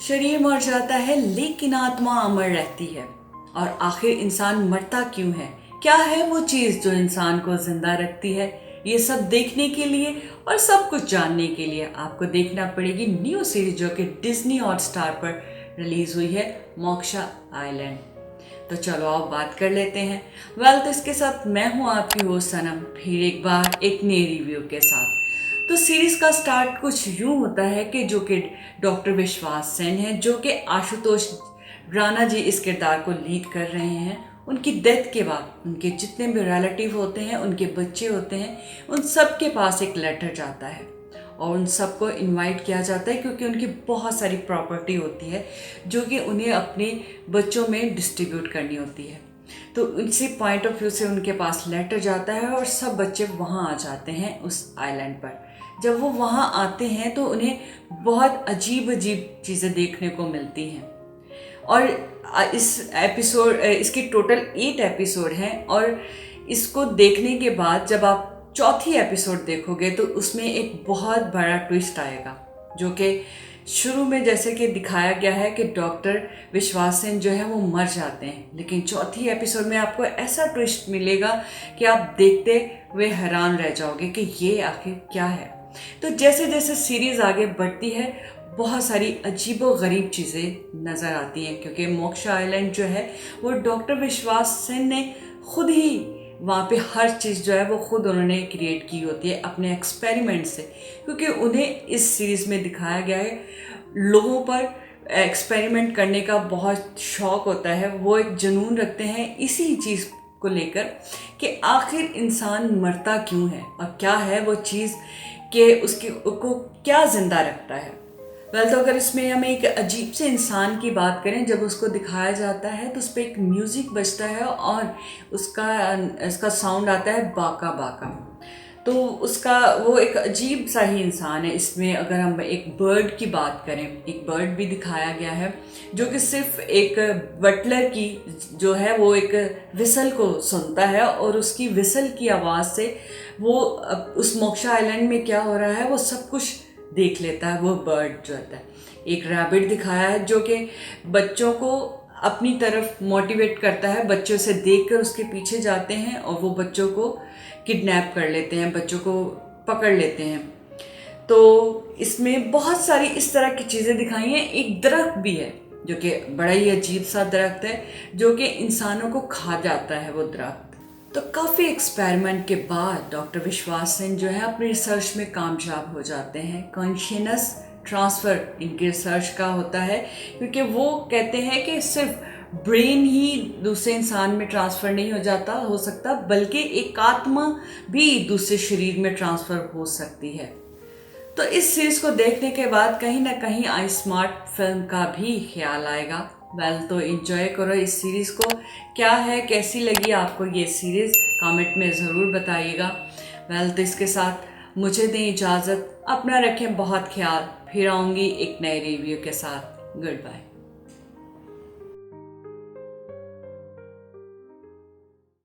शरीर मर जाता है लेकिन आत्मा अमर रहती है। और आखिर इंसान मरता क्यों है? क्या है वो चीज़ जो इंसान को जिंदा रखती है? ये सब देखने के लिए और सब कुछ जानने के लिए आपको देखना पड़ेगी न्यू सीरीज जो कि डिज्नी हॉटस्टार पर रिलीज हुई है, मोक्षा आइलैंड। तो चलो आप बात कर लेते हैं। तो इसके साथ मैं हूँ आपकी होस्ट सनम, फिर एक बार एक नई रिव्यू के साथ। तो सीरीज का स्टार्ट कुछ यूं होता है कि जो कि डॉक्टर विश्वास सेन है, जो कि आशुतोष राणा जी इस किरदार को लीड कर रहे हैं। उनकी डेथ के बाद उनके जितने भी रिलेटिव होते हैं, उनके बच्चे होते हैं, उन सब के पास एक लेटर जाता है और उन सबको इनवाइट किया जाता है क्योंकि उनकी बहुत सारी प्रॉपर्टी होती है जो कि उन्हें अपने बच्चों में डिस्ट्रीब्यूट करनी होती है। तो इसी पॉइंट ऑफ व्यू से उनके पास लेटर जाता है और सब बच्चे वहाँ आ जाते हैं उस आइलैंड पर। जब वो वहाँ आते हैं तो उन्हें बहुत अजीब अजीब चीज़ें देखने को मिलती हैं। और इसकी टोटल 8 एपिसोड हैं और इसको देखने के बाद जब आप चौथी एपिसोड देखोगे तो उसमें एक बहुत बड़ा ट्विस्ट आएगा, जो कि शुरू में जैसे कि दिखाया गया है कि डॉक्टर विश्वास सेन जो है वो मर जाते हैं, लेकिन चौथी एपिसोड में आपको ऐसा ट्विस्ट मिलेगा कि आप देखते हुए हैरान रह जाओगे कि ये आखिर क्या है। तो जैसे जैसे सीरीज आगे बढ़ती है बहुत सारी अजीबो गरीब चीज़ें नज़र आती हैं, क्योंकि मोक्षा आइलैंड जो है वो डॉक्टर विश्वास सेन ने खुद ही वहाँ पे हर चीज़ जो है वो खुद उन्होंने क्रिएट की होती है अपने एक्सपेरिमेंट से। क्योंकि उन्हें इस सीरीज़ में दिखाया गया है लोगों पर एक्सपेरिमेंट करने का बहुत शौक़ होता है, वो एक जुनून रखते हैं इसी चीज़ को लेकर कि आखिर इंसान मरता क्यों है और क्या है वो चीज़ कि को क्या ज़िंदा रखता है। तो अगर इसमें हम एक अजीब से इंसान की बात करें, जब उसको दिखाया जाता है तो उस पर एक म्यूज़िक बजता है और इसका साउंड आता है बाका बाका। तो उसका वो एक अजीब सा ही इंसान है। इसमें अगर हम एक बर्ड की बात करें, एक बर्ड भी दिखाया गया है जो कि सिर्फ एक बटलर की जो है वो एक विसल को सुनता है और उसकी विसल की आवाज़ से वो उस मोक्षा आइलैंड में क्या हो रहा है वो सब कुछ देख लेता है। वो बर्ड जो होता है, एक रैबिट दिखाया है जो कि बच्चों को अपनी तरफ मोटिवेट करता है, बच्चों से देखकर उसके पीछे जाते हैं और वो बच्चों को किडनैप कर लेते हैं, बच्चों को पकड़ लेते हैं। तो इसमें बहुत सारी इस तरह की चीज़ें दिखाई हैं। एक दरख्त भी है जो कि बड़ा ही अजीब सा दरख्त है जो कि इंसानों को खा जाता है वो दरख्त। तो काफ़ी एक्सपेरिमेंट के बाद डॉक्टर विश्वास सेन जो है अपनी रिसर्च में कामयाब हो जाते हैं। कॉन्शियसनेस ट्रांसफ़र इनकी रिसर्च का होता है, क्योंकि वो कहते हैं कि सिर्फ ब्रेन ही दूसरे इंसान में ट्रांसफ़र नहीं हो सकता, बल्कि एक आत्मा भी दूसरे शरीर में ट्रांसफ़र हो सकती है। तो इस सीरीज़ को देखने के बाद कहीं ना कहीं आई स्मार्ट फिल्म का भी ख्याल आएगा। तो एंजॉय करो इस सीरीज़ को। क्या है, कैसी लगी आपको ये सीरीज़, कमेंट में ज़रूर बताइएगा। तो इसके साथ मुझे दें इजाज़त, अपना रखें बहुत ख्याल। फिर आऊँगी एक नए रिव्यू के साथ। Good bye.